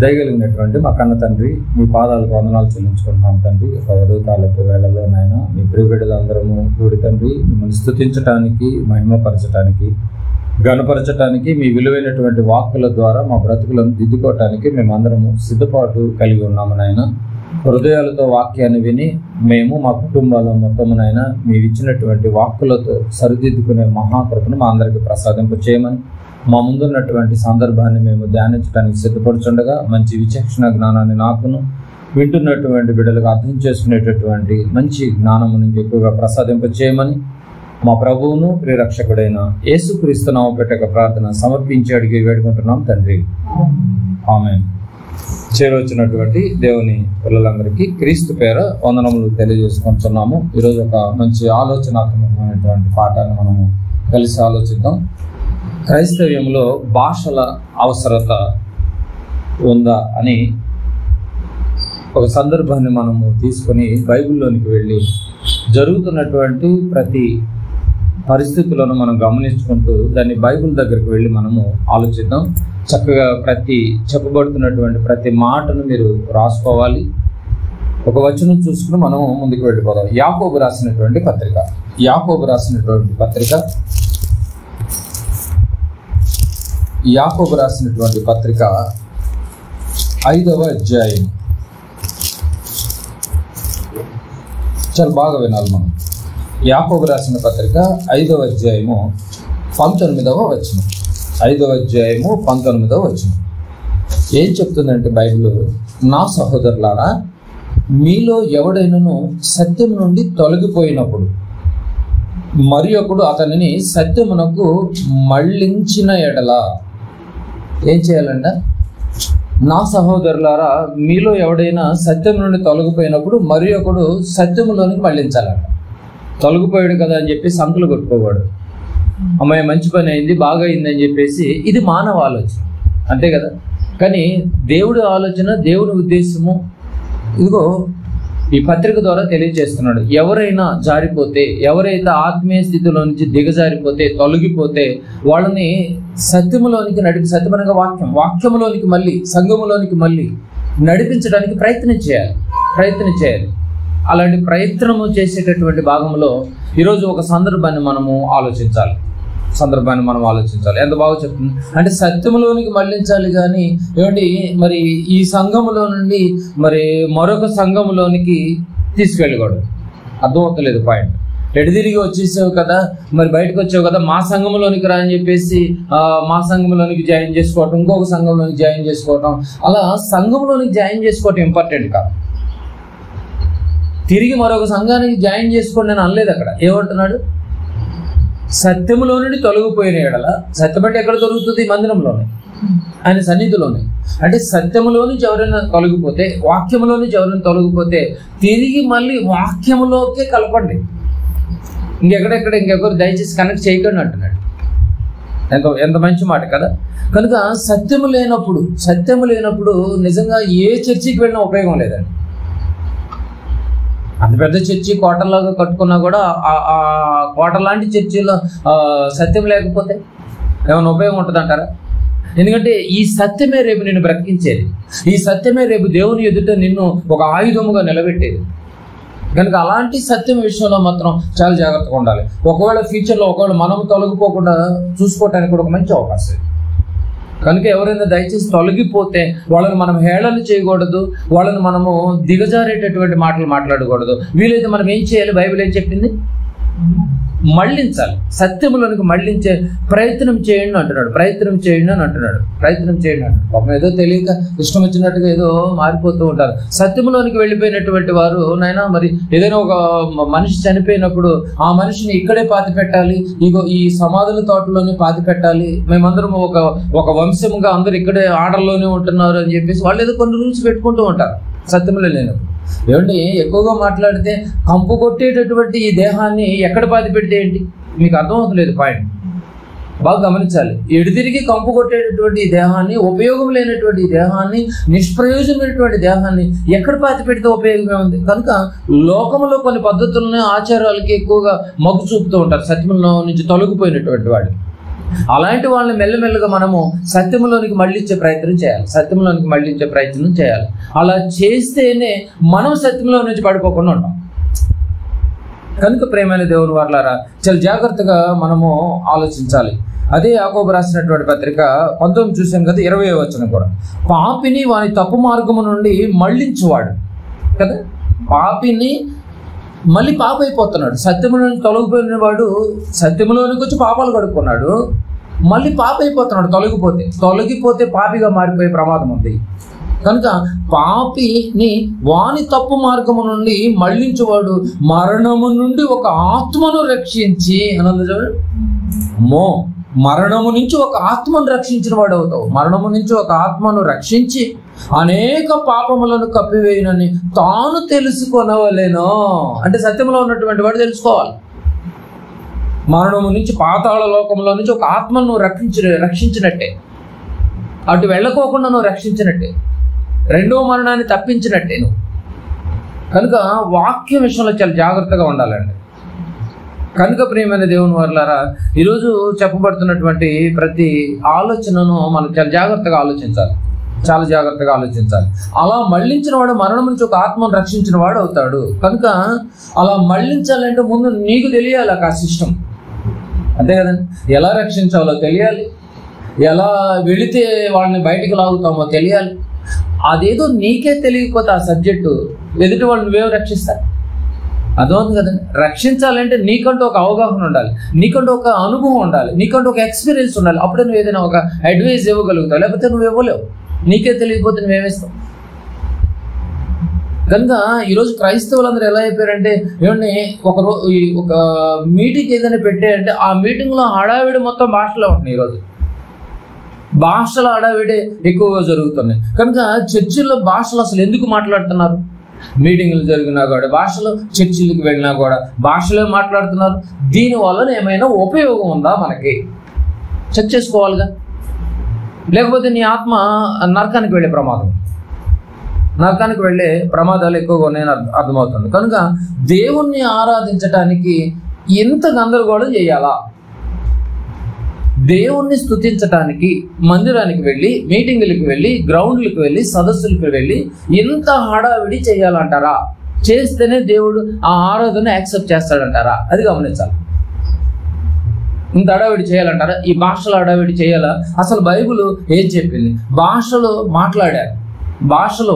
దయగలిగినటువంటి మా కన్న తండ్రి, మీ పాదాలకు వందనాలు చెల్లించుకుంటున్నాం తండ్రి. ఒక ఉదయకాలపు వేళలో నాయన మీ ప్రియబిడ్డలందరము కూడి తండ్రి మిమ్మల్ని స్తుతించటానికి, మహిమపరచటానికి, ఘనపరచటానికి, మీ విలువైనటువంటి వాక్కుల ద్వారా మా బ్రతుకులను దిద్దుకోవటానికి మేమందరము సిద్ధపాటు కలిగి ఉన్నాము నాయన. హృదయాలతో వాక్యాన్ని విని మేము మా కుటుంబాల మొత్తమునైనా మీరు ఇచ్చినటువంటి వాక్కులతో సరిదిద్దుకునే మహాకృపను మా అందరికీ ప్రసాదింప చేయమని, మా ముందున్నటువంటి సందర్భాన్ని మేము ధ్యానించడానికి సిద్ధపడుచుండగా మంచి విచక్షణ జ్ఞానాన్ని నాకును వింటున్నటువంటి బిడ్డలకు అర్థం చేసుకునేటటువంటి మంచి జ్ఞానమును ఎక్కువగా ప్రసాదింప చేయమని మా ప్రభువును ప్రియరక్షకుడైన యేసుక్రీస్తు నామమున పెట్టక ప్రార్థన సమర్పించి అడిగి వేడుకుంటున్నాం తండ్రి, ఆమేన్. చేరొచ్చినటువంటి దేవుని పిల్లలందరికీ క్రీస్తు పేర వందనములు తెలియజేసుకుంటున్నాము. ఈరోజు ఒక మంచి ఆలోచనాత్మకమైనటువంటి పాఠాన్ని మనము కలిసి ఆలోచిద్దాం. క్రైస్తవ్యంలో భాషల అవసరత ఉందా అని ఒక సందర్భాన్ని మనము తీసుకొని బైబిల్లోనికి వెళ్ళి జరుగుతున్నటువంటి ప్రతి పరిస్థితులను మనం గమనించుకుంటూ దాన్ని బైబిల్ దగ్గరికి వెళ్ళి మనము ఆలోచిద్దాం. చక్కగా చెప్పబడుతున్నటువంటి ప్రతి మాటను మీరు రాసుకోవాలి. ఒక వచనం చూసుకుని మనం ముందుకు వెళ్ళిపోదాం. యాకోబు రాసినటువంటి పత్రిక 5వ అధ్యాయం. చాలా బాగా వినాలి మనం. యాకోబు రాసిన పత్రిక 5వ అధ్యాయము 19వ వచనం. 5వ అధ్యాయము 19వ వచనం ఏం చెప్తుందంటే బైబిల్, నా సహోదరులారా, మీలో ఎవడైనను సత్యం నుండి తొలగిపోయినప్పుడు మరి ఒకడు అతనిని సత్యమునకు మళ్ళించిన ఎడల ఏం చేయాలంట? నా సహోదరులారా, మీలో ఎవడైనా సత్యం నుండి తొలగిపోయినప్పుడు మరి ఒకడు సత్యములోనికి మళ్ళించాలంట. తొలగిపోయాడు కదా అని చెప్పి సంకలు కొట్టుకోవాడు, అమ్మాయి మంచి పని అయింది, బాగా అయింది అని చెప్పేసి. ఇది మానవ ఆలోచన, అంతే కదా. కానీ దేవుడి ఆలోచన, దేవుడి ఉద్దేశము ఇదిగో ఈ పత్రిక ద్వారా తెలియజేస్తున్నాడు. ఎవరైనా జారిపోతే, ఎవరైతే ఆత్మీయ స్థితిలో నుంచి దిగజారిపోతే, తొలగిపోతే వాళ్ళని సత్యములోనికి సత్యపరంగా వాక్యములోనికి మళ్ళీ, సంఘములోనికి మళ్ళీ నడిపించడానికి ప్రయత్నం చేయాలి. అలాంటి ప్రయత్నము చేసేటటువంటి భాగంలో ఈరోజు ఒక సందర్భాన్ని మనం ఆలోచించాలి. ఎంత బాగా చెప్తుంది అంటే, సత్యములోనికి మళ్ళించాలి కానీ ఏమండి మరి ఈ సంఘములో నుండి మరి మరొక సంఘములోనికి తీసుకెళ్ళకూడదు. అర్థమవుతలేదు పాయింట్. ఎడదిరిగి వచ్చేసావు కదా, మరి బయటకు వచ్చావు కదా, మా సంఘంలోనికి రా అని చెప్పేసి మా సంఘంలోనికి జాయిన్ చేసుకోవటం, ఇంకొక సంఘంలోనికి జాయిన్ చేసుకోవటం, అలా సంఘంలోనికి జాయిన్ చేసుకోవటం ఇంపార్టెంట్ కాదు. తిరిగి మరొక సంఘానికి జాయిన్ చేసుకోండి అని అనలేదు అక్కడ. ఏమంటున్నాడు? సత్యములో నుండి తొలగిపోయిన ఎడల. సత్యం అంటే ఎక్కడ దొరుకుతుంది? మందిరంలోనే, ఆయన సన్నిధిలోనే. అంటే సత్యములో నుంచి ఎవరైనా తొలగిపోతే, వాక్యములో నుంచి ఎవరైనా తొలగిపోతే తిరిగి మళ్ళీ వాక్యములోకే కలపండి. ఇంకెవరు దయచేసి కనెక్ట్ చేయకండి అంటున్నాడు. ఎంత మంచి మాట కదా. కనుక సత్యము లేనప్పుడు నిజంగా ఏ చర్చికి వెళ్ళినా ఉపయోగం లేదండి. అంత పెద్ద చర్చి కోటలాగా కట్టుకున్నా కూడా ఆ కోట లాంటి చర్చిలో సత్యం లేకపోతే ఏమైనా ఉపయోగం ఉంటుంది అంటారా? ఎందుకంటే ఈ సత్యమే రేపు నిన్ను బ్రతికించేది. ఈ సత్యమే రేపు దేవుని ఎదుట నిన్ను ఒక ఆయుధముగా నిలబెట్టేది. కనుక అలాంటి సత్యం విషయంలో మాత్రం చాలా జాగ్రత్తగా ఉండాలి. ఒకవేళ ఫ్యూచర్లో మనం తొలగిపోకుండా చూసుకోవటానికి కూడా ఒక మంచి అవకాశం. కనుక ఎవరైనా దయచేసి తొలగిపోతే వాళ్ళని మనం హేళన చేయకూడదు, వాళ్ళని మనము దిగజారేటటువంటి మాటలు మాట్లాడకూడదు. వీలైతే మనం ఏం చేయాలి? బైబిల్ ఏం చెప్పింది? మళ్ళించాలి, సత్యములోనికి మళ్ళించే ప్రయత్నం చేయండి అంటున్నాడు. ప్రయత్నం చేయండి. పాపం ఏదో తెలియక ఇష్టం వచ్చినట్టుగా ఏదో మారిపోతూ ఉంటారు. సత్యములోనికి వెళ్ళిపోయినటువంటి వారు నాయన మరి ఏదైనా ఒక మనిషి చనిపోయినప్పుడు ఆ మనిషిని ఇక్కడే పాతి పెట్టాలి, ఈ సమాధుల తోటలోనే పాతి పెట్టాలి, మేమందరం ఒక వంశముగా అందరు ఇక్కడే ఆర్డర్లోనే ఉంటున్నారు అని చెప్పేసి వాళ్ళు ఏదో కొన్ని రూల్స్ పెట్టుకుంటూ ఉంటారు సత్యములో లేనప్పుడు. ఏమంటే ఎక్కువగా మాట్లాడితే కంపు కొట్టేటటువంటి ఈ దేహాన్ని ఎక్కడ పాతి పెడితే ఏంటి? మీకు అర్థమవుతలేదు పాయింట్. బాగా గమనించాలి. ఎడుదిరిగి కంపు కొట్టేటటువంటి ఈ దేహాన్ని, ఉపయోగం లేనటువంటి ఈ దేహాన్ని, నిష్ప్రయోజనమైనటువంటి దేహాన్ని ఎక్కడ పాతి పెడితే ఉపయోగమే ఉంది? కనుక లోకంలో కొన్ని పద్ధతులని, ఆచారాలకి ఎక్కువగా మొగ్గు చూపుతూ ఉంటారు సత్యంలో నుంచి తొలగిపోయినటువంటి వాడు. అలాంటి వాళ్ళని మెల్లమెల్లగా మనము సత్యంలోనికి మళ్ళించే ప్రయత్నం చేయాలి. అలా చేస్తేనే మనం సత్యంలో నుంచి పడిపోకుండా ఉంటాం. కనుక ప్రేమైన దేవుని వారలారా, చాలా జాగ్రత్తగా మనము ఆలోచించాలి. అదే యాకోబు రాసినటువంటి పత్రిక 19 చూసాం కదా, 20వ వచనం కూడా, పాపిని వాని తప్పు మార్గము నుండి మళ్ళించువాడు కదా. పాపిని మళ్ళీ పాప అయిపోతున్నాడు. సత్యములోని తొలగిపోయిన వాడు సత్యములోనికి వచ్చి పాపాలు కడుక్కున్నాడు, మళ్ళీ పాప అయిపోతున్నాడు. తొలగిపోతే పాపిగా మారిపోయే ప్రమాదం ఉంది. కనుక పాపిని వాని తప్పు మార్గము నుండి మళ్ళించువాడు మరణము నుండి ఒక ఆత్మను రక్షించి మరణము నుంచి ఒక ఆత్మను రక్షించిన వాడు అవుతావు. మరణము నుంచి ఒక ఆత్మను రక్షించి అనేక పాపములను కప్పివేయనని తాను తెలుసుకొనవలెను. అంటే సత్యంలో ఉన్నటువంటి వాడు తెలుసుకోవాలి. మరణము నుంచి, పాతాళ లోకంలో నుంచి ఒక ఆత్మను నువ్వు రక్షించినట్టే, అటు వెళ్ళకోకుండా నువ్వు రక్షించినట్టే, రెండో మరణాన్ని తప్పించినట్టే నువ్వు. కనుక వాక్య విషయంలో చాలా జాగ్రత్తగా ఉండాలండి. కనుక ప్రియమైన దేవుని వారలారా, ఈరోజు చెప్పబడుతున్నటువంటి ప్రతి ఆలోచనను మనం చాలా జాగ్రత్తగా ఆలోచించాలి. అలా మళ్ళించిన వాడు మరణం నుంచి ఒక ఆత్మను రక్షించిన వాడు అవుతాడు. కనుక అలా మళ్ళించాలంటే ముందు నీకు తెలియాలి ఆ సిస్టమ్, అంతే కదండి. ఎలా రక్షించాలో తెలియాలి, ఎలా వెళితే వాళ్ళని బయటికి లాగుతామో తెలియాలి. అదేదో నీకే తెలియకపోతే ఆ సబ్జెక్టు ఎదుటి వాళ్ళు నువ్వేం రక్షిస్తా? అర్థమవుతుంది కదండి. రక్షించాలంటే నీకంటూ ఒక అవగాహన ఉండాలి, నీకంటూ ఒక అనుభవం ఉండాలి, నీకంటూ ఒక ఎక్స్పీరియన్స్ ఉండాలి. అప్పుడే నువ్వు ఏదైనా ఒక అడ్వైస్ ఇవ్వగలుగుతావు, లేకపోతే నువ్వు ఇవ్వలేవు. నీకే తెలియకపోతే నువ్వేమిస్తావు? కనుక ఈరోజు క్రైస్తవులందరూ ఎలా అయిపోయారంటే, ఏమంటే ఒక మీటింగ్ ఏదైనా పెట్టాయంటే ఆ మీటింగ్లో హడావిడి మొత్తం భాషలో ఉంటున్నాయి. ఈరోజు భాషల హడావిడి ఎక్కువగా జరుగుతున్నాయి. కనుక చర్చిల్లో భాషలు అసలు ఎందుకు మాట్లాడుతున్నారు? మీటింగ్లు జరిగినా కూడా భాషలు, చర్చిలకు వెళ్ళినా కూడా భాషలే మాట్లాడుతున్నారు. దీనివల్ల ఏమైనా ఉపయోగం ఉందా? మనకి చెక్ చేసుకోవాలిగా. లేకపోతే నీ ఆత్మ నరకానికి వెళ్ళే ప్రమాదాలు ఎక్కువగా ఉన్నాయని అర్థమవుతుంది. కనుక దేవుణ్ణి ఆరాధించటానికి ఎంత గందరగోళం చేయాలా? దేవుణ్ణి స్తుతించటానికి మందిరానికి వెళ్ళి, మీటింగులకు వెళ్ళి, గ్రౌండ్లకు వెళ్ళి, సదస్సులకు వెళ్ళి ఎంత హడావిడి చేయాలంటారా? చేస్తేనే దేవుడు ఆ ఆరాధన యాక్సెప్ట్ చేస్తాడంటారా? అది గమనించాలి. ఇంత హడావిడి చేయాలంటారా? ఈ భాషలో హడావిడి చేయాలా? అసలు బైబిల్ ఏం చెప్పింది? భాషలు మాట్లాడారు, భాషలు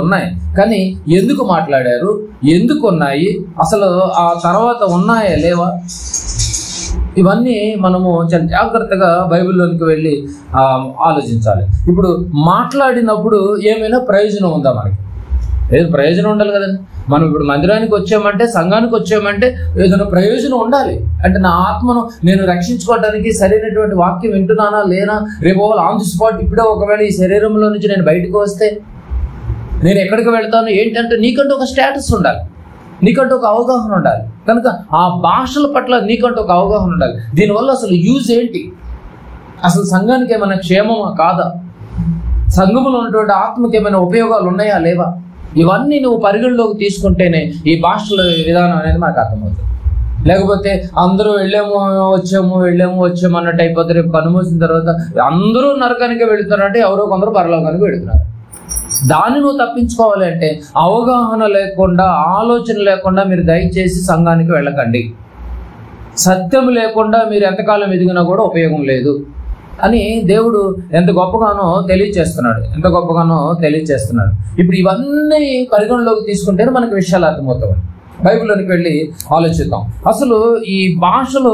ఉన్నాయి, కానీ ఎందుకు మాట్లాడారు, ఎందుకు ఉన్నాయి, అసలు ఆ తర్వాత ఉన్నాయా లేవా? ఇవన్నీ మనము చాలా జాగ్రత్తగా బైబిల్లోనికి వెళ్ళి ఆలోచించాలి. ఇప్పుడు మాట్లాడినప్పుడు ఏమైనా ప్రయోజనం ఉందా? మనకి ఏదో ప్రయోజనం ఉండాలి కదండి. మనం ఇప్పుడు మందిరానికి వచ్చామంటే, సంఘానికి వచ్చామంటే ఏదైనా ప్రయోజనం ఉండాలి. అంటే నా ఆత్మను నేను రక్షించుకోవడానికి సరైనటువంటి వాక్యం వింటున్నానా లేనా? రేపు ఆన్ ది స్పాట్ ఇప్పుడే ఒకవేళ ఈ శరీరంలో నుంచి నేను బయటకు వస్తే నేను ఎక్కడికి వెళ్తాను ఏంటంటే నీకంటూ ఒక స్టేటస్ ఉండాలి, నీకంటూ ఒక అవగాహన ఉండాలి. కనుక ఆ భాషల పట్ల నీకంటూ ఒక అవగాహన ఉండాలి. దీనివల్ల అసలు యూజ్ ఏంటి? అసలు సంఘానికి ఏమైనా క్షేమమా కాదా? సంఘంలో ఉన్నటువంటి ఆత్మకి ఏమైనా ఉపయోగాలు ఉన్నాయా లేవా? ఇవన్నీ నువ్వు పరిగణలోకి తీసుకుంటేనే ఈ భాషల విధానం అనేది మనకు అర్థమవుతుంది. లేకపోతే అందరూ వెళ్ళాము వచ్చాము అన్నట్టు అయిపోతే రేపు కనుమూసిన తర్వాత అందరూ నరకానికి వెళుతున్నారంటే ఎవరో కొందరు పరలోకానికి వెళుతున్నారు. దాన్ని నువ్వు తప్పించుకోవాలి అంటే అవగాహన లేకుండా, ఆలోచన లేకుండా మీరు దయచేసి సంఘానికి వెళ్ళకండి. సత్యం లేకుండా మీరు ఎంతకాలం ఎదిగినా కూడా ఉపయోగం లేదు అని దేవుడు ఎంత గొప్పగానో తెలియచేస్తున్నాడు. ఇప్పుడు ఇవన్నీ పరిగణలోకి తీసుకుంటేనే మనకు విషయాలు అర్థమవుతాయి. బైబిల్లోనికి వెళ్ళి ఆలోచిద్దాం. అసలు ఈ భాషలు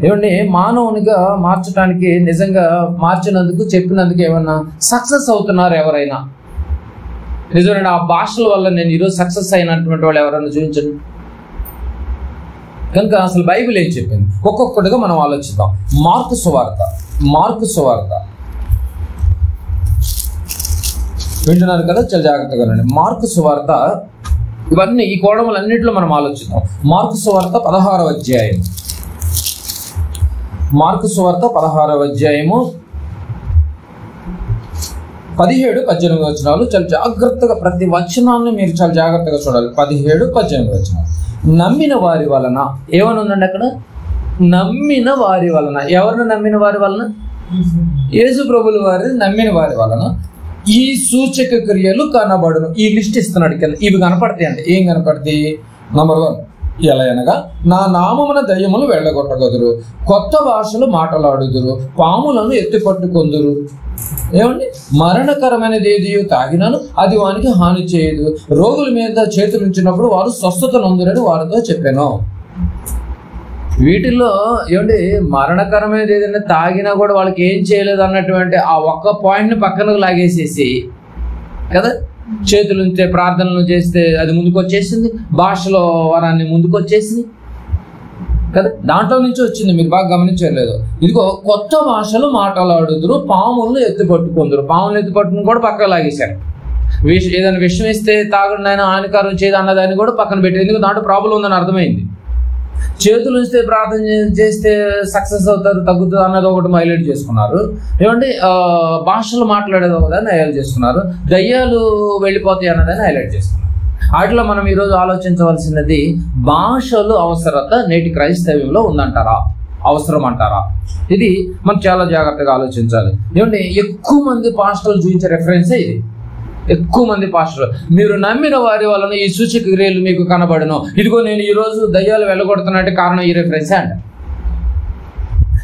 ఏమండి మానవునిగా మార్చడానికి, నిజంగా మార్చినందుకు, చెప్పినందుకు ఏమన్నా సక్సెస్ అవుతున్నారు ఎవరైనా? నిజమేనా? ఆ భాషల వల్ల నేను ఈరోజు సక్సెస్ అయినటువంటి వాళ్ళు ఎవరైనా చూపించండి. కనుక అసలు బైబిల్ ఏం చెప్పింది ఒక్కొక్కటిగా మనం ఆలోచిద్దాం. మార్కు సువార్త వింటున్నారు కదా, చాలా జాగ్రత్తగా రండి. మార్కు సువార్త, ఇవన్నీ ఈ కోణములన్నింటిలో మనం ఆలోచిద్దాం. మార్కు సువార్త 16వ అధ్యాయం, మార్కు సువార్త 16వ అధ్యాయము 17-18 వచనాలు. చాలా జాగ్రత్తగా ప్రతి వచనాన్ని మీరు చాలా జాగ్రత్తగా చూడాలి. 17-18 వచనాలు. నమ్మిన వారి వలన ఏమని ఉందండి అక్కడ? నమ్మిన వారి వలన. ఎవరిని నమ్మిన వారి వలన? యేసు ప్రభుల వారిని నమ్మిన వారి వలన ఈ సూచక క్రియలు కనబడును. ఈ లిస్ట్ ఇస్తున్నాడు కింద. ఇవి కనపడతాయి అండి. ఏం కనపడతాయి? నంబర్ 1, ఎలా అనగా నా నామమున దయ్యములు వెళ్ళగొట్టగదురు, కొత్త భాషలు మాట్లాడుదురు, పాములను ఎత్తిపట్టుకొందురు. ఏమండి? మరణకరమైనది ఏది తాగినాను అది వానికి హాని చేయదు, రోగుల మీద చేతులు ఉంచినప్పుడు వారు స్వస్థత నొందురని వారితో చెప్పాను. వీటిల్లో ఏమండి మరణకరమైనది ఏదైనా తాగినా కూడా వాళ్ళకి ఏం చేయలేదు అన్నటువంటి ఆ ఒక్క పాయింట్ని పక్కనకు లాగేసేసి కదా, చేతులు ఉంటే ప్రార్థనలు చేస్తే అది ముందుకు వచ్చేసింది, భాషలో వరాన్ని ముందుకు వచ్చేసింది కదా, దాంట్లో నుంచి వచ్చింది. మీరు బాగా గమనించలేదు. ఇదిగో కొత్త భాషలు మాట్లాడుదురు, పాములను ఎత్తిపట్టుకుందరు. పాములను ఎత్తిపట్టుకుని కూడా పక్కన లాగేశారు. ఏదైనా విషయం ఇస్తే తాగండి ఆయన హానికారం చేయదు అన్నదాన్ని కూడా పక్కన పెట్టారు. ఎందుకు? దాంట్లో ప్రాబ్లం ఉందని అర్థమైంది. చేతులు ఉంచితే ప్రార్థన చేస్తే సక్సెస్ అవుతారు, తగ్గుతుంది అన్నది ఒకటి హైలైట్ చేసుకున్నారు. ఏమంటే భాషలు మాట్లాడేది ఒకదాన్ని హైలైట్ చేసుకున్నారు, దయ్యాలు వెళ్ళిపోతాయి అన్నదాన్ని హైలైట్ చేసుకున్నారు. వాటిలో మనం ఈరోజు ఆలోచించవలసినది, భాషలు అవసరత నేటి క్రైస్తవ్యంలో ఉందంటారా, అవసరం అంటారా? ఇది మనం చాలా జాగ్రత్తగా ఆలోచించాలి. ఏమంటే ఎక్కువ మంది పాస్టర్లు చూపించే రెఫరెన్సే ఇది. ఎక్కువ మంది పాస్టర్లు, మీరు నమ్మిన వారి వలన ఈ సూచక క్రియలు మీకు కనబడను. ఇదిగో నేను ఈరోజు దయ్యాలు వెళ్ళగొడుతున్నట్టు కారణం ఈ రెఫరెన్సే అంట.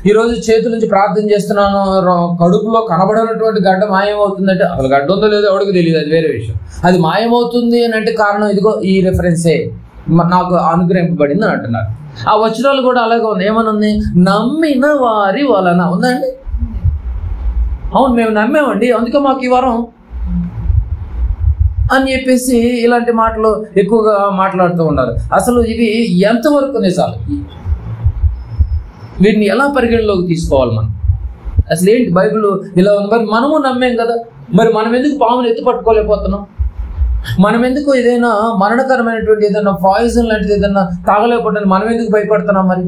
ఈరోజు చేతుల నుంచి ప్రార్థన చేస్తున్నాను, కడుపులో కనబడినటువంటి గడ్డ మాయమవుతుందంటే, అసలు గడ్డ ఉందో లేదో ఎవరికి తెలియదు, అది వేరే విషయం. అది మాయమవుతుంది అని అంటే కారణం ఇదిగో ఈ రెఫరెన్సే నాకు అనుగ్రహింపబడింది అని అంటున్నారు. ఆ వచనాలు కూడా అలాగే ఉంది. ఏమనుంది? నమ్మిన వారి వలన ఉందండి. అవును, మేము నమ్మామండి, అందుకే మాకు ఈ వరం అని చెప్పేసి ఇలాంటి మాటలు ఎక్కువగా మాట్లాడుతూ ఉన్నారు. అసలు ఇవి ఎంతవరకు నిజాలు? వీటిని ఎలా పరిగణలోకి తీసుకోవాలి మనం? అసలు ఏంటి బైబిల్ ఇలా ఉంది? మరి మనము నమ్మాం కదా, మరి మనం ఎందుకు పామును ఎత్తి పట్టుకోలేకపోతున్నాం? మనం ఎందుకు ఏదైనా మరణకరమైనటువంటి ఏదైనా పాయిజన్ లాంటిది ఏదైనా తాగలేకపోతున్నాం? మనం ఎందుకు భయపడుతున్నాం? మరి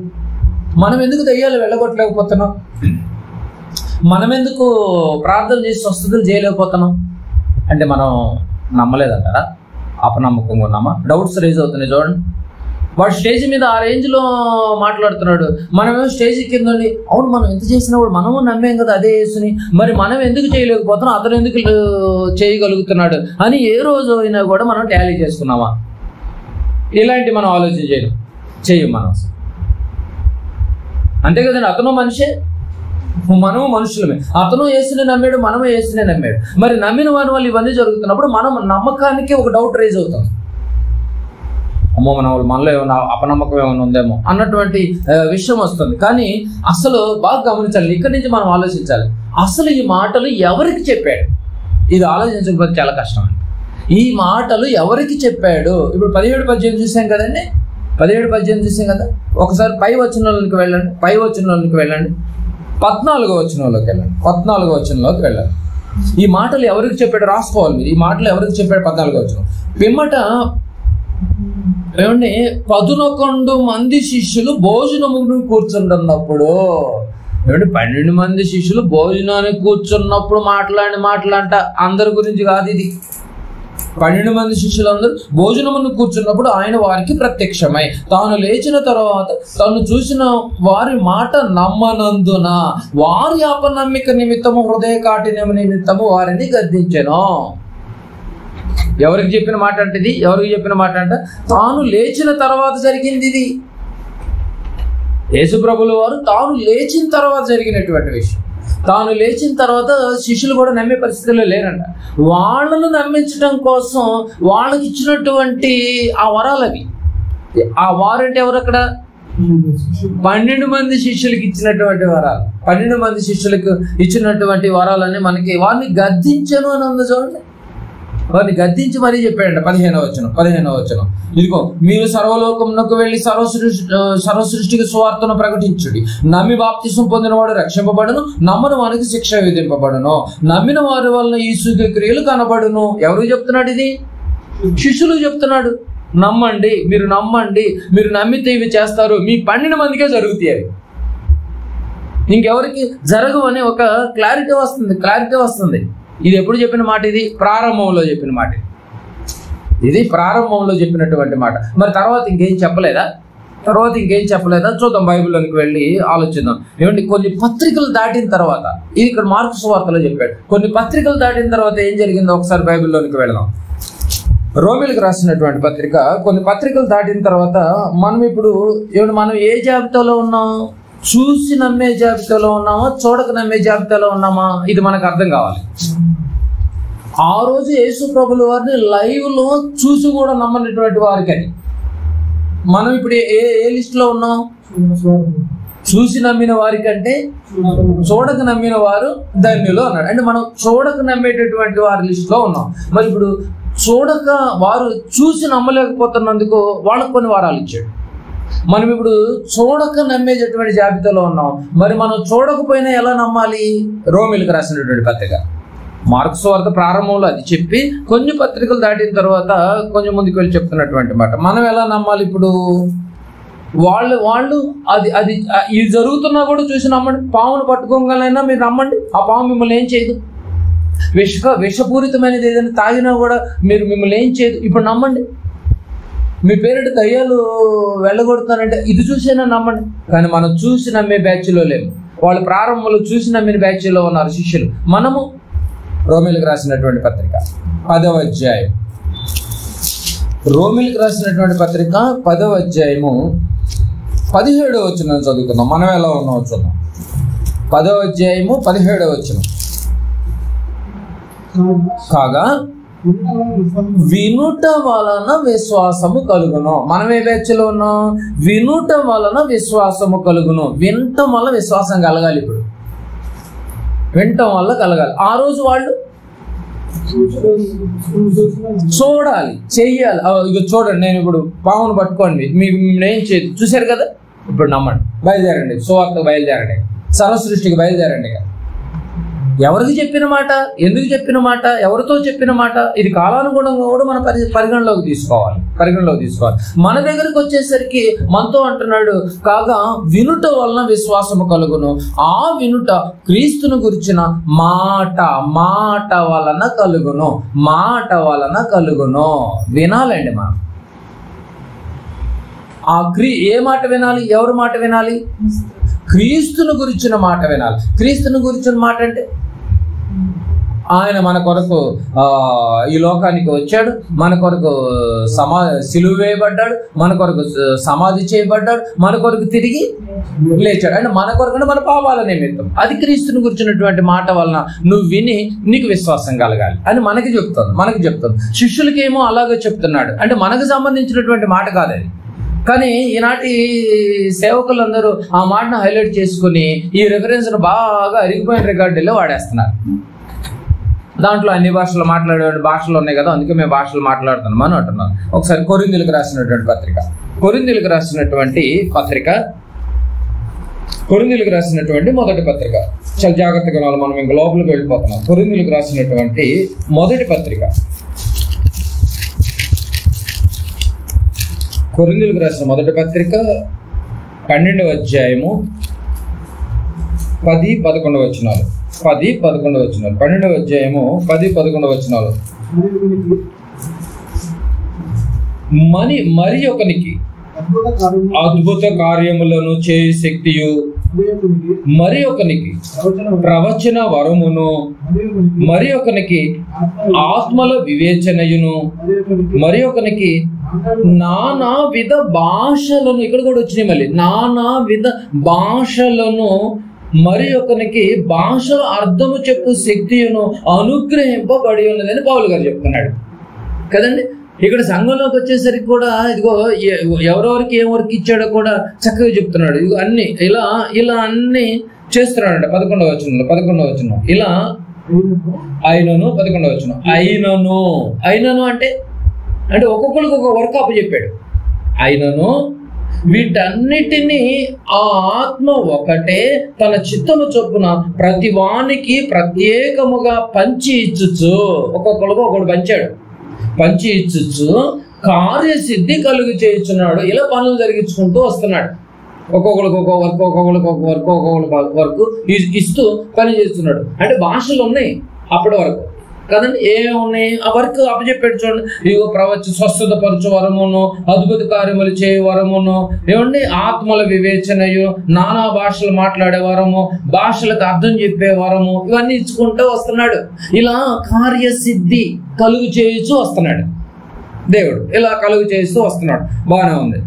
మనం ఎందుకు దయ్యాలు వెళ్ళగొట్టలేకపోతున్నాం? మనం ఎందుకు ప్రార్థన చేసి స్వస్థతలు చేయలేకపోతున్నాం? అంటే మనం నమ్మలేదంటారా? అపనమ్మకంగా ఉన్నామా? డౌట్స్ రేజ్ అవుతున్నాయి. చూడండి, వాడు స్టేజ్ మీద ఆ రేంజ్లో మాట్లాడుతున్నాడు, మనమేమో స్టేజ్ కింద ఉండి, అవును మనం ఎంత చేసినా కూడా మనము నమ్మేం కదా అదే యేసుని, మరి మనం ఎందుకు చేయలేకపోతున్నాం, అతను ఎందుకు చేయగలుగుతున్నాడు అని ఏ రోజు అయినా కూడా మనం టాలీ చేసుకున్నామా? ఇలాంటి మనం ఆలోచన చేయం మనం. అంతే కదండి, అతను మనిషే, మనము మనుషులమే. అతను యేసుని నమ్మాడు, మనము యేసునే నమ్మాడు. మరి నమ్మిన వారి వల్ల ఇవన్నీ జరుగుతున్నప్పుడు మనం నమ్మకానికి ఒక డౌట్ రేజ్ అవుతాం. అమ్మో మనలో ఏమైనా అపనమ్మకం ఏమైనా ఉందేమో అన్నటువంటి విషయం వస్తుంది. కానీ అసలు బాగా గమనించాలి, ఇక్కడి నుంచి మనం ఆలోచించాలి. అసలు ఈ మాటలు ఎవరికి చెప్పాడు? ఇది ఆలోచించకపోతే చాలా కష్టం అండి. ఈ మాటలు ఎవరికి చెప్పాడు? ఇప్పుడు 17-18 చూసాం కదండి, 17-18 చూసాం కదా. ఒకసారి పై వచనంలోకి వెళ్ళండి, 14వ వచనంలోకి వెళ్ళండి, 14వ వచనంలోకి వెళ్ళండి. ఈ మాటలు ఎవరికి చెప్పాడు రాసుకోవాలి మీరు. ఈ మాటలు ఎవరికి చెప్పాడు? 14వ వచనం. పిమ్మట ఏమండి 11 మంది శిష్యులు భోజనమును కూర్చుంటున్నప్పుడు, ఏమంటే 12 మంది శిష్యులు భోజనానికి కూర్చున్నప్పుడు మాట్లాడంట అందరి గురించి కాదు ఇది. 12 మంది శిష్యులందరూ భోజనమును కూర్చున్నప్పుడు ఆయన వారికి ప్రత్యక్షమై తాను లేచిన తర్వాత తాను చూసిన వారి మాట నమ్మనందున వారి అపనమ్మిక నిమిత్తము హృదయ కాఠిన్యం నిమిత్తము వారిని గద్దించెను. ఎవరికి చెప్పిన మాట అంటే ఇది? ఎవరికి చెప్పిన మాట అంటే తాను లేచిన తర్వాత జరిగింది ఇది. యేసుప్రభుల వారు తాను లేచిన తర్వాత జరిగినటువంటి విషయం. తాను లేచిన తర్వాత శిష్యులు కూడా నమ్మే పరిస్థితుల్లో లేరంట. వాళ్ళను నమ్మించడం కోసం వాళ్ళకి ఇచ్చినటువంటి ఆ వరాలు అవి. ఆ వారంటే ఎవరు? అక్కడ 12 మంది శిష్యులకి ఇచ్చినటువంటి వరాలు. 12 మంది శిష్యులకు ఇచ్చినటువంటి వరాలని మనకి వారిని గద్దించను అని ఉంది చూడండి. వారిని గద్దించి మరీ చెప్పాడంట. 15వ వచనం. ఇదిగో మీరు సర్వలోకమునకు వెళ్ళి సర్వసృష్టికి సువార్తను ప్రకటించుడి. నమ్మి బాప్తిసం పొందినవాడు రక్షింపబడును, నమ్మని వారికి శిక్ష విధింపబడును. నమ్మిన వారి వలన ఈ సూచక క్రియలు కనబడును. ఎవరు చెప్తున్నాడు ఇది? శిష్యులు చెప్తున్నాడు. నమ్మండి, మీరు నమ్మండి, మీరు నమ్మితే ఇవి చేస్తారు. మీ 12 మందికే జరుగుతాయి అవి, ఇంకెవరికి జరగవు అనే ఒక క్లారిటీ వస్తుంది. ఇది ఎప్పుడు చెప్పిన మాట? ఇది ప్రారంభంలో చెప్పిన మాట. ఇది ప్రారంభంలో చెప్పినటువంటి మాట. మరి తర్వాత ఇంకేం చెప్పలేదా? తర్వాత ఇంకేం చెప్పలేదా? చూద్దాం, బైబిల్లోనికి వెళ్ళి ఆలోచిద్దాం. ఏమంటే కొన్ని పత్రికలు దాటిన తర్వాత, ఇది ఇక్కడ మార్కు సువార్తలో చెప్పాడు, కొన్ని పత్రికలు దాటిన తర్వాత ఏం జరిగిందో ఒకసారి బైబిల్లోనికి వెళదాం. రోమిలకు రాసినటువంటి పత్రిక, కొన్ని పత్రికలు దాటిన తర్వాత మనం ఇప్పుడు మనం ఏ జాబితాలో ఉన్నాం? చూసి నమ్మే జాబితాలో ఉన్నామా, చూడక నమ్మే జాబితాలో ఉన్నామా? ఇది మనకు అర్థం కావాలి. ఆ రోజు యేసు ప్రభుల వారిని లైవ్ లో చూసి కూడా నమ్మనటువంటి వారికి అది. మనం ఇప్పుడు ఏ లిస్ట్ లో ఉన్నాం? చూసి నమ్మిన వారి కంటే చూడక నమ్మిన వారు ధన్యులు అన్నాడు. అంటే మనం చూడక నమ్మేటటువంటి వారి లిస్ట్ లో ఉన్నాం. మరి ఇప్పుడు చూడక వారు చూసి నమ్మలేకపోతున్నందుకు వాళ్ళకు కొన్ని వారాలు ఇచ్చాడు. మనం ఇప్పుడు చూడక నమ్మేటటువంటి జాబితాలో ఉన్నాం. మరి మనం చూడకపోయినా ఎలా నమ్మాలి? రోమిలకు రాసినటువంటి పత్రిక, మార్కు సువార్త ప్రారంభంలో అది చెప్పి కొన్ని పత్రికలు దాటిన తర్వాత కొంచెం ముందుకు వెళ్ళి చెప్తున్నటువంటి మాట. మనం ఎలా నమ్మాలి? ఇప్పుడు వాళ్ళు అది ఇది జరుగుతున్నా కూడా చూసి నమ్మండి. పామును పట్టుకోగలైనా మీరు నమ్మండి, ఆ పాము మిమ్మల్ని ఏం చేయదు. విషపూరితమైనది ఏదైనా తాగినా కూడా మిమ్మల్ని ఏం చేయదు. ఇప్పుడు నమ్మండి. మీ పేరిట దయ్యాలు వెళ్ళగొడుతానంటే ఇది చూసేనా నమ్మండి. కానీ మనం చూసి నమ్మే బ్యాచ్లో లేము. వాళ్ళు ప్రారంభంలో చూసి నమ్మిన బ్యాచ్లో ఉన్నారు శిష్యులు. మనము రోమిలకు రాసినటువంటి పత్రిక 10వ అధ్యాయం, రోమిలకు రాసినటువంటి పత్రిక 10వ అధ్యాయము 17వ వచనం చదువుకుందాం. మనం ఎలా ఉన్నామో చూద్దాం. 10వ అధ్యాయము 17వ వచనం. కాగా వినుట వలన విశ్వాసము కలుగును. మనం ఏ బ్యాచ్లో ఉన్నాం? వినుట వలన విశ్వాసము కలుగును. వినటం వల్ల విశ్వాసం కలగాలి. ఇప్పుడు వినటం వల్ల కలగాలి. ఆ రోజు వాళ్ళు చూడాలి, చెయ్యాలి. ఇక చూడండి, నేను ఇప్పుడు పామును పట్టుకోండి, మీకు ఏం చేయదు. చూశారు కదా, ఇప్పుడు నమ్మండి, బయలుదేరండి, సువార్తకు బయలుదేరండి, సర్వసృష్టికి బయలుదేరండి. ఎవరికి చెప్పిన మాట, ఎందుకు చెప్పిన మాట, ఎవరితో చెప్పిన మాట, ఇది కాలానుగుణంగా కూడా మనం పరిగణలోకి తీసుకోవాలి. మన దగ్గరికి వచ్చేసరికి మనతో అంటున్నాడు, కాగా వినుట వలన విశ్వాసము కలుగును. ఆ వినుట క్రీస్తును గురించిన మాట వలన కలుగును. వినాలండి మనం. ఏ మాట వినాలి? ఎవరి మాట వినాలి? క్రీస్తును గురించిన మాట వినాలి. క్రీస్తును గురించిన మాట అంటే ఆయన మన కొరకు ఈ లోకానికి వచ్చాడు, మన కొరకు సిలువ వేయబడ్డాడు, మన కొరకు సమాధి చేయబడ్డాడు, మన కొరకు తిరిగి లేచాడు. అంటే మన కొరకు మన పాపాల నిమిత్తం. అది క్రీస్తుని గురించినటువంటి మాట వలన నువ్వు విని నీకు విశ్వాసం కలగాలి అని మనకి చెప్తుంది. శిష్యులకేమో అలాగే చెప్తున్నాడు. అంటే మనకు సంబంధించినటువంటి మాట కాదు అది. కానీ ఈనాటి సేవకులందరూ ఆ మాటను హైలైట్ చేసుకుని ఈ రిఫరెన్స్ బాగా అరిగిపోయిన రికార్డుల్లో వాడేస్తున్నారు. దాంట్లో అన్ని భాషలు మాట్లాడే భాషలు ఉన్నాయి కదా, అందుకే మేము భాషలు మాట్లాడుతున్నాం అని అంటున్నాం. ఒకసారి కొరింథీయులకు రాసినటువంటి పత్రిక, కొరింథీయులకు రాసినటువంటి మొదటి పత్రిక. చాలా జాగ్రత్తగా ఉన్నారు, మనం ఇంకా లోపలికి వెళ్ళిపోతున్నాం. కొరింథీయులకు రాసినటువంటి మొదటి పత్రిక, కొరింథీయులకు రాసిన మొదటి పత్రిక 12వ అధ్యాయము 10-11 వచనాలు. 10-11 వచనాలు. 12వ అధ్యాయము 10-11 వచనాలు. మరి ఒకనికి అద్భుత కార్యములను చేయ శక్తియు, మరి ఒకనికి ప్రవచన వరమును, మరి ఒకనికి ఆత్మల వివేచనయును, మరి ఒకనికి నానా విధ భాషలను, ఇక్కడ కూడా వచ్చినాయి మళ్ళీ, నానా విధ భాషలను, మరి ఒకనికి భాషల అర్థము చెప్పు శక్తియును అనుగ్రహింపబడి ఉన్నదని పౌలు గారు చెప్తున్నాడు కదండి. ఇక్కడ సంఘంలోకి వచ్చేసరికి కూడా ఇదిగో ఎవరెవరికి ఏం వర్క్ ఇచ్చాడో కూడా చక్కగా చెప్తున్నాడు. ఇదిగో అన్ని ఇలా అన్ని చేస్తున్నాడంట. 11వ వచనం ఇలా అయినను 11వ వచనం అయినను అంటే ఒక్కొక్కరికి ఒక వర్క్ అప్పు చెప్పాడు. అయినను వీటన్నిటినీ ఆ ఆత్మ ఒకటే తన చిత్తము చొప్పున ప్రతి వానికి ప్రత్యేకముగా పంచి ఇచ్చుచు, ఒక్కొక్కరికి ఒకడు పంచి ఇచ్చుచు కార్యసిద్ధి కలుగు చేయుచున్నాడు. ఇలా పనులు జరిగించుకుంటూ వస్తున్నాడు. ఒక్కొక్కరికి ఒక వర్క్ ఇస్తూ పని చేస్తున్నాడు. అంటే భాషలు ఉన్నాయి అప్పటి వరకు. కదండి. ఏమున్నాయి? ఆ వర్క్ అప్పచెప్పాడు చూడండి. ఇగో స్వస్థత పరచు వరమును, అద్భుత కార్యములు చేయ వరమును, ఏమండి ఆత్మల వివేచనయు, నానా భాషలు మాట్లాడే వరము, భాషలకు అర్థం చెప్పే వరము, ఇవన్నీ ఇచ్చుకుంటూ వస్తున్నాడు. ఇలా కార్యసిద్ధి కలుగు చేస్తూ వస్తున్నాడు దేవుడు. ఇలా కలుగు చేస్తూ వస్తున్నాడు. బాగానే ఉంది.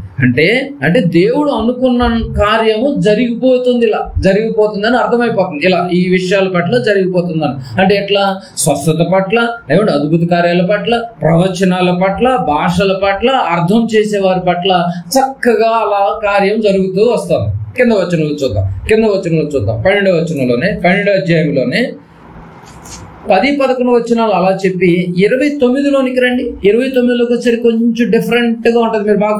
అంటే దేవుడు అనుకున్న కార్యము జరిగిపోతుందని అర్థమైపోతుంది. ఇలా ఈ విషయాల పట్ల జరిగిపోతుందని. అంటే ఎట్లా? స్వస్థత పట్ల, ఏమంటే అద్భుత కార్యాల పట్ల, ప్రవచనాల పట్ల, భాషల పట్ల, అర్థం చేసేవారి పట్ల చక్కగా అలా కార్యం జరుగుతూ వస్తాం. కింద వచనంలో చూద్దాం. 12వ వచనంలోనే, 12వ అధ్యాయంలోనే 10-11 వచనాలు అలా చెప్పి 29లోనికి రండి. 29లోకి వచ్చేసరికి కొంచెం డిఫరెంట్ గా ఉంటుంది. మీరు బాగా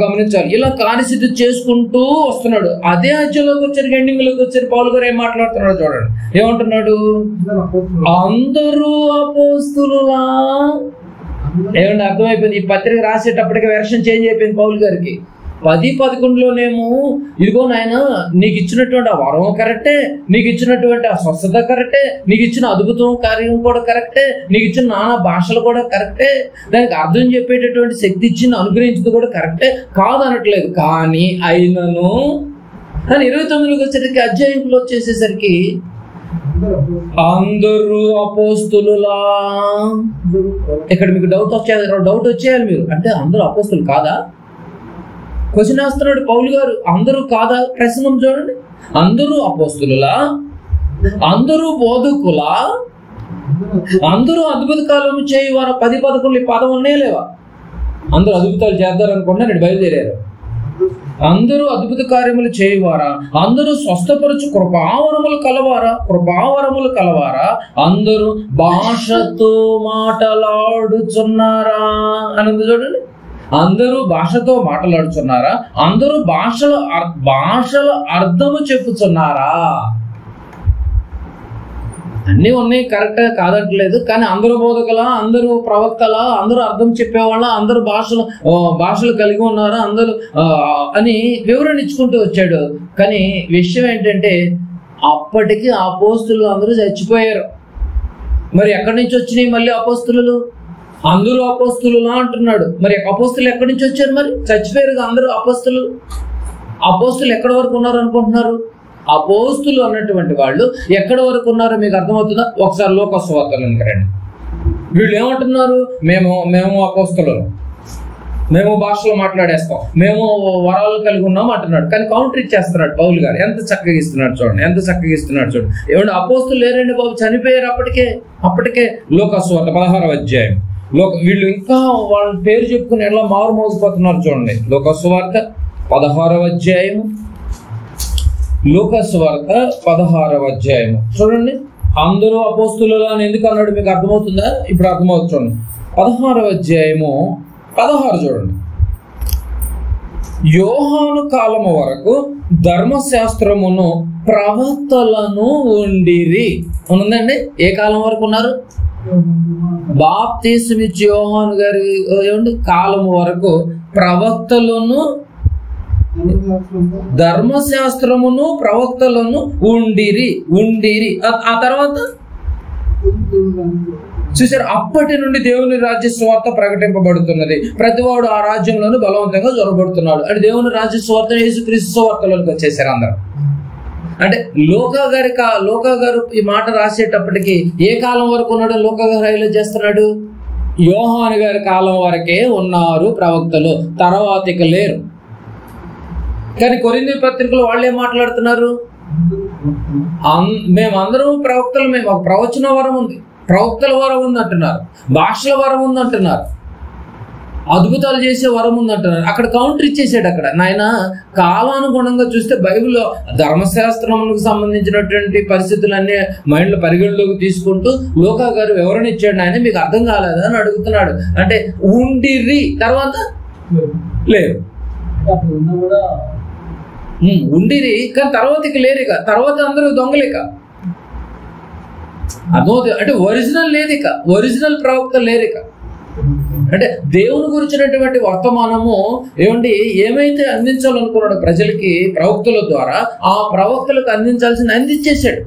గమనించాలి. ఇలా కార్యసిద్ధి చేసుకుంటూ వస్తున్నాడు. అదే అధ్యాయంలోకి వచ్చేసరికి, ఎండింగ్ లోకి వచ్చేసరికి పౌలు గారు ఏం మాట్లాడుతున్నాడు చూడండి. ఏమంటున్నాడు? అందరూ అపోస్తులులా. ఏమంటే అర్థమైపోయింది. ఈ పత్రిక రాసేటప్పటికి వెర్షన్ చేంజ్ అయిపోయింది పౌలు గారికి. 10-11లోనేమో ఇదిగో నాయన నీకు ఇచ్చినటువంటి ఆ వరం కరెక్టే, నీకు ఇచ్చినటువంటి ఆ స్వస్థత కరెక్టే, నీకు ఇచ్చిన అద్భుతం కార్యం కూడా కరెక్టే, నీకు ఇచ్చిన నానా భాషలు కూడా కరెక్టే, దానికి అర్థం చెప్పేటటువంటి శక్తి ఇచ్చిన అనుగ్రహించింది కూడా కరెక్టే, కాదనట్లేదు. కానీ అయినను 29లోకి వచ్చేసరికి అధ్యాయంలో వచ్చేసేసరికి అందరూ అపోస్తులులా. ఇక్కడ మీకు డౌట్ వచ్చేయాలి మీరు. అంటే అందరూ అపోస్తులు కాదా? క్వశ్చన్ వేస్తున్నాడు పౌలు గారు. అందరూ కాదా? ప్రశ్న చూడండి. అందరూ అపోస్తులులా, అందరూ బోధకులా, అందరూ అద్భుత కాలం చేయవారా? 10-11 ఈ పదం ఉన్నాయా లేవా? అందరూ అద్భుతాలు చేద్దారనుకుంటే నేను బయలుదేరారు. అందరూ అద్భుత కార్యములు చేయవారా? అందరూ స్వస్థపరచు కృపావరములు కలవారా? అందరూ భాషతో మాట్లాడుచున్నారా అని ఉంది చూడండి. అందరూ భాషతో మాట్లాడుచున్నారా? అందరూ భాషల అర్థము చెప్పుచున్నారా? అన్నీ ఉన్నాయి, కరెక్ట్ కాదట్లేదు. కానీ అందరూ బోధకులా, అందరూ ప్రవక్తలా, అందరూ అర్థం చెప్పేవాళ్ళ, అందరూ భాషలు కలిగి ఉన్నారా అందరూ అని వివరణ ఇచ్చుకుంటూ వచ్చాడు. కానీ విషయం ఏంటంటే అప్పటికి అపోస్తులు అందరూ చచ్చిపోయారు. మరి ఎక్కడి నుంచి వచ్చినాయి మళ్ళీ అపోస్తులు? అందరూ అపోస్తులులా అంటున్నాడు. మరి అపోస్తులు ఎక్కడి నుంచి వచ్చారు? మరి చచ్చిపోయారు అందరూ అపోస్తులు. అపోస్తులు ఎక్కడి వరకు ఉన్నారు అనుకుంటున్నారు? అపోస్తులు అన్నటువంటి వాళ్ళు ఎక్కడి వరకు ఉన్నారో మీకు అర్థమవుతుందా? ఒకసారి లోక సువార్తలోకి రండి. వీళ్ళు ఏమంటున్నారు? మేము అపోస్తులు, మేము భాషలో మాట్లాడేస్తాం, మేము వరాలు కలిగి ఉన్నాం అంటున్నాడు. కానీ కౌంటర్ ఇచ్చేస్తున్నాడు పౌలు గారు. ఎంత చక్కగా ఇస్తున్నాడు చూడండి. ఏమంటే అపోస్తులు లేరండి బాబు, చనిపోయారు అప్పటికే. లోక సువార్త 16వ అధ్యాయం. వీళ్ళు ఇంకా వాళ్ళ పేరు చెప్పుకుని ఎలా మారు మోగిపోతున్నారు చూడండి. లోక సువార్త 16వ అధ్యాయం. చూడండి. అందరూ అపోస్తులులా అని ఎందుకు అన్నాడు మీకు అర్థమవుతుందా? ఇప్పుడు అర్థమవుతుంది చూడండి. 16వ అధ్యాయము 16 చూడండి. యోహాను కాలము వరకు ధర్మశాస్త్రమును ప్రవక్తలను ఉండిరి. ఉందండి. ఏ కాలం వరకు ఉన్నారు? బాప్తిస్మిచ్చి యోహాను గారి ఏమండి కాలము వరకు ప్రవక్తలను, ధర్మశాస్త్రమును ప్రవక్తలను ఉండిరి. ఆ తర్వాత చూసారు, అప్పటి నుండి దేవుని రాజ్య సువార్త ప్రకటింపబడుతున్నది, ప్రతివాడు ఆ రాజ్యంలోనూ బలవంతంగా జొరబడుతున్నాడు. అంటే దేవుని రాజ్య సువార్త యేసుక్రీస్తు సువార్తలోకి వచ్చేసారు అందరూ. అంటే లోకా గారు ఈ మాట రాసేటప్పటికి ఏ కాలం వరకు ఉన్నాడో లోకా గారు హైలైట్ చేస్తున్నాడు. యోహాను గారి కాలం వరకే ఉన్నారు ప్రవక్తలు, తర్వాత ఇక లేరు. కానీ కొరింథీ పత్రికలో వాళ్ళు ఏం మాట్లాడుతున్నారు? మేమందరం ప్రవక్తలు, మేము ఒక ప్రవచన వరం ఉంది, ప్రవక్తల వరం ఉంది అంటున్నారు, భాషల వరం ఉంది అంటున్నారు, అద్భుతాలు చేసే వరం ఉంది అంటున్నారు. అక్కడ కౌంటర్ ఇచ్చేసాడు. అక్కడ నాయన కాలానుగుణంగా చూస్తే బైబిల్లో ధర్మశాస్త్రములకు సంబంధించినటువంటి పరిస్థితులన్నీ మైండ్లో పరిగణలోకి తీసుకుంటూ లోకా గారు వివరణ ఇచ్చాడు. నాయన మీకు అర్థం కాలేదా అని అడుగుతున్నాడు. అంటే ఉండిర్రి, తర్వాత లేరు. ఉండిరి కానీ తర్వాత ఇక లేరిక, తర్వాత అందరూ దొంగలేక అర్థమవుతుంది. అంటే ఒరిజినల్ లేదిక, ఒరిజినల్ ప్రవక్త లేరిక. అంటే దేవుని గురించినటువంటి వర్తమానము ఏమైతే అందించాలనుకున్నాడు ప్రజలకి ప్రవక్తల ద్వారా, ఆ ప్రవక్తలకు అందించాల్సింది అందించేశాడు.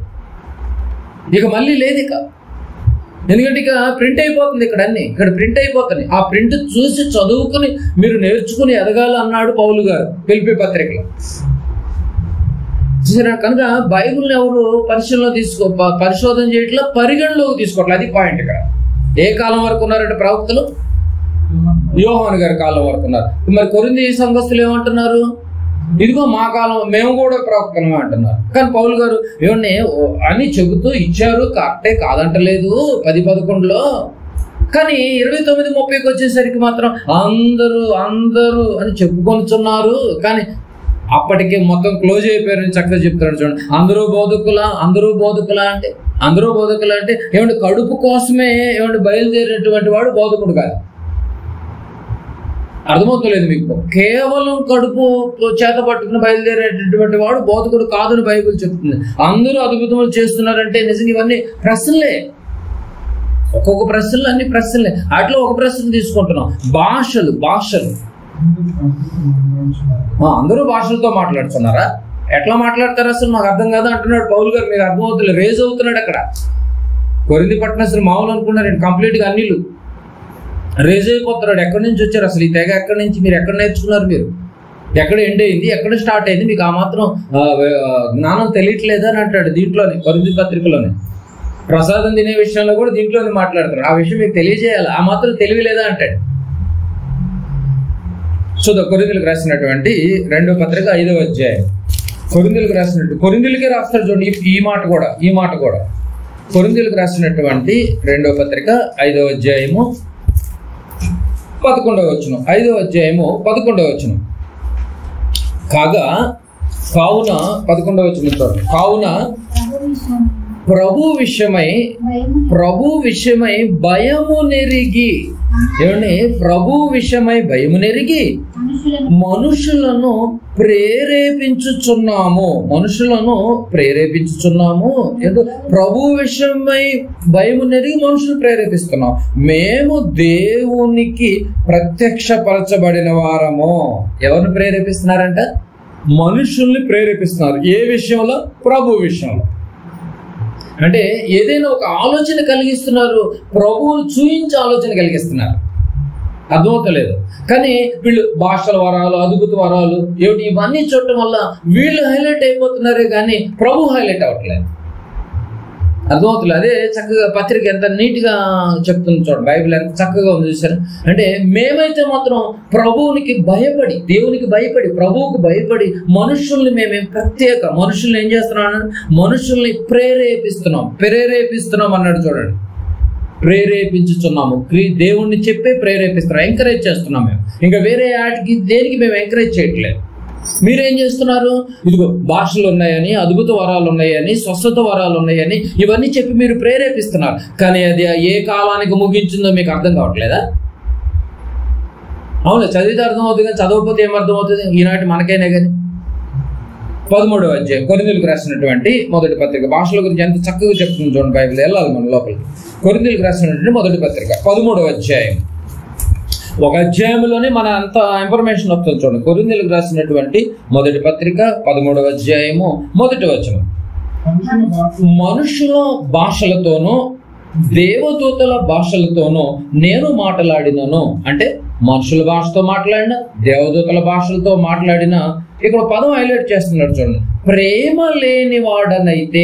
ఇక మళ్ళీ లేదిక. ఎందుకంటే ఇక ప్రింట్ అయిపోతుంది, ఇక్కడ ప్రింట్ అయిపోతుంది. ఆ ప్రింట్ చూసి చదువుకుని మీరు నేర్చుకుని ఎదగాలి అన్నాడు పౌలు గారు ఫిలిప్పీ పత్రికలో. కనుక బైబిల్ని ఎవరు పరిశోధన చేయట్లా, పరిగణలోకి తీసుకోవట్లేదు. అది పాయింట్ ఇక్కడ. ఏ కాలం వరకు ఉన్నారంటే ప్రవక్తలు? యోహాను గారి కాలం వరకు ఉన్నారు. మరి కొరింథీ సంఘస్థులు ఏమంటున్నారు? ఇదిగో మా కాలం, మేము కూడా ప్రవక్తలమే అంటున్నారు. కానీ పౌలు గారు ఏమన్నా అని చెబుతూ ఇచ్చారు, కరెక్టే కాదంటలేదు 10-11లో. కానీ 29-30కి వచ్చేసరికి మాత్రం అందరూ అని చెప్పుకొనిచున్నారు. కానీ అప్పటికే మొత్తం క్లోజ్ అయిపోయారని చక్కగా చెప్తాడు చూడండి. అందరూ బోధకులా అంటే ఏమంటే కడుపు కోసమే ఏమంటే బయలుదేరినటువంటి వాడు బోధకుడు కాదు. అర్థమవుతలేదు మీకు? కేవలం కడుపు చేత పట్టుకుని బయలుదేరేటటువంటి వాడు బోధకుడు కాదని బైబిల్ చెప్తుంది. అందరూ అద్భుతములు చేస్తున్నారంటే నిజంగా ఇవన్నీ ప్రశ్నలే. ఒక్కొక్క ప్రశ్నలు అన్ని ప్రశ్నలే. అట్లా ఒక ప్రశ్న తీసుకుంటున్నాం. భాషలు అందరూ భాషలతో మాట్లాడుతున్నారా? ఎట్లా మాట్లాడతారు అసలు నాకు అర్థం కాదు అంటున్నాడు పౌలు గారు. మీకు అర్థమవుతుంది, రేజ్ అవుతున్నాడు అక్కడ. కొరింథీ పట్టణస్తులు మామూలు అనుకున్నారు, కంప్లీట్గా అన్నిలు రేజ్ అయిపోతున్నాడు. ఎక్కడి నుంచి వచ్చారు అసలు ఈ తెగ? ఎక్కడి నుంచి? మీరు ఎక్కడ నేర్చుకున్నారు? మీరు ఎక్కడ ఎండ్ అయింది? ఎక్కడ స్టార్ట్ అయింది? మీకు ఆ మాత్రం జ్ఞానం తెలియట్లేదా అని అంటాడు దీంట్లోనే, కొరింథీ పత్రికలోనే. ప్రసాదం తినే విషయంలో కూడా దీంట్లోనే మాట్లాడుతున్నాడు. ఆ విషయం మీకు తెలియజేయాలి, ఆ మాత్రం తెలివి లేదా అంటాడు. సో కొరింథీలకు రాసినటువంటి 2వ పత్రిక 5వ అధ్యాయం. కొరింథీలకే రాస్తాడు చూడండి ఈ మాట కూడా. కొరింథీలకు రాసినటువంటి 2వ పత్రిక 5వ అధ్యాయము 11వ వచనం. 5వ అధ్యాయము 11వ వచనం. కావున 11వ వచనం చూడండి. కావున ప్రభు విషయమై భయము నెరిగి, ఏమండి? ప్రభు విషయమై భయము నెరిగి మనుషులను ప్రేరేపించుచున్నాము. ప్రభు విషయమై భయము నెరిగి మనుషులు ప్రేరేపిస్తున్నాం. మేము దేవునికి ప్రత్యక్షపరచబడిన వారము. ఎవరిని ప్రేరేపిస్తున్నారంట? మనుషుల్ని ప్రేరేపిస్తున్నారు. ఏ విషయంలో? ప్రభు విషయంలో. అంటే ఏదైనా ఒక ఆలోచన కలిగిస్తున్నారు, ప్రభువును చూయించి ఆలోచన కలిగిస్తున్నారు. అర్థమవుతలేదు. కానీ వీళ్ళు భాషల వరాలు, అద్భుత వరాలు ఏమిటి ఇవన్నీ చూడటం వల్ల వీళ్ళు హైలైట్ అయిపోతున్నారే కానీ ప్రభు హైలైట్ అవ్వట్లేదు. అర్థమవుతుంది. అదే చక్కగా పత్రిక ఎంత నీట్గా చెప్తుంది చూడండి. బైబిల్ ఎంత చక్కగా ఉంది చూసారు. అంటే మేమైతే మాత్రం ప్రభువునికి భయపడి, దేవునికి భయపడి, ప్రభువుకు భయపడి మనుషుల్ని మనుషుల్ని ఏం చేస్తున్నాం? మనుషుల్ని ప్రేరేపిస్తున్నాం అన్నాడు చూడండి. ప్రేరేపించుచున్నాము. దేవుణ్ణి చెప్పే ప్రేరేపిస్తున్నాం, ఎంకరేజ్ చేస్తున్నాం మేము. ఇంకా వేరే వాటికి దేనికి మేము ఎంకరేజ్ చేయట్లేదు. మీరేం చేస్తున్నారు? ఇదిగో భాషలు ఉన్నాయని, అద్భుత వరాలు ఉన్నాయని, స్వస్థత వరాలు ఉన్నాయని ఇవన్నీ చెప్పి మీరు ప్రేరేపిస్తున్నారు. కానీ అది ఏ కాలానికి ముగించిందో మీకు అర్థం కావట్లేదా? అవును, చదివితే అర్థమవుతుంది కానీ చదవకపోతే ఏమర్థమవుతుంది? ఈనాటి మనకైనా కానీ 13వ అధ్యాయం కొరింథీలకు రాసినటువంటి మొదటి పత్రిక. భాషల గురించి ఎంత చక్కగా చెప్తుంది చూడండి బైబిల్. వెళ్ళాలి మన లోపలికి. కొరింథీలకు రాసినటువంటి మొదటి పత్రిక 13వ అధ్యాయం. ఒక అధ్యాయంలోనే మన అంత ఇన్ఫర్మేషన్ వస్తుంది చూడండి. కొరింథీలకు రాసినటువంటి మొదటి పత్రిక 13వ అధ్యాయము 1వ వచనం. మనుషుల భాషలతోనూ దేవదూతల భాషలతోనూ నేను మాట్లాడినను. అంటే మనుషుల భాషతో మాట్లాడిన, దేవదూతల భాషలతో మాట్లాడిన. ఇక్కడ పదం హైలైట్ చేస్తున్నాడు చూడండి. ప్రేమ లేనివాడనైతే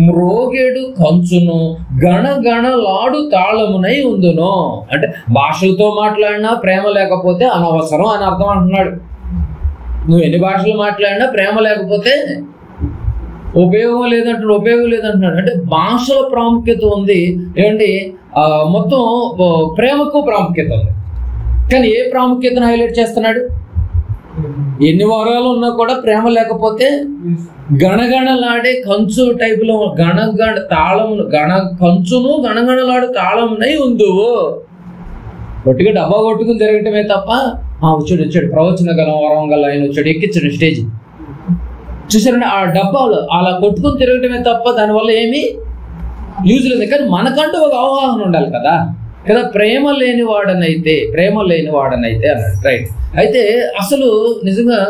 మ్రోగేడు కంచును గణగణలాడు తాళమునై ఉందును. అంటే భాషలతో మాట్లాడినా ప్రేమ లేకపోతే అనవసరం అని అర్థం అంటున్నాడు. నువ్వు ఎన్ని భాషలు మాట్లాడినా ప్రేమ లేకపోతే ఉపయోగం లేదంటున్నాడు. అంటే భాషల ప్రాముఖ్యత ఉంది. ఏమండి? మొత్తం ప్రేమకు ప్రాముఖ్యత ఉంది. కానీ ఏ ప్రాముఖ్యతను హైలైట్ చేస్తున్నాడు? ఎన్ని వారాలు ఉన్నా కూడా ప్రేమ లేకపోతే గణగణలాడే కంచు టైపులో కంచును గణగణలాడు తాళమునై ఉందువు. గట్టిగా డబ్బా కొట్టుకుని తిరగటమే తప్ప వచ్చాడు ప్రవచన గల వరం గల ఆయన వచ్చాడు, ఎక్కించాడు స్టేజ్. చూసారండి, ఆ డబ్బాలు అలా కొట్టుకుని తిరగటమే తప్ప దానివల్ల ఏమీ యూజ్ లేదు. కానీ మనకంటూ ఒక అవగాహన ఉండాలి కదా. ప్రేమ లేని వాడనైతే అన్నాడు. రైట్. అయితే అసలు నిజంగా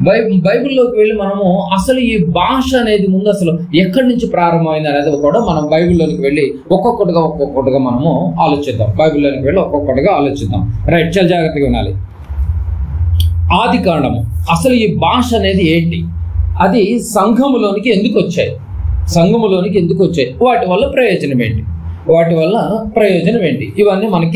బైబిల్లోకి వెళ్ళి మనము అసలు ఈ భాష అనేది ముందు అసలు ఎక్కడి నుంచి ప్రారంభమైంది అనేది కూడా మనం బైబిల్లోనికి వెళ్ళి ఒక్కొక్కటిగా మనము ఆలోచిద్దాం. బైబిల్లోనికి వెళ్ళి ఒక్కొక్కటిగా ఆలోచిద్దాం. రైట్, చాలా జాగ్రత్తగా వినాలి. ఆది కాండము, అసలు ఈ భాష అనేది ఏంటి, అది సంఘములోనికి ఎందుకు వచ్చాయి, వాటి వల్ల ప్రయోజనం ఏంటి, ఇవన్నీ మనకి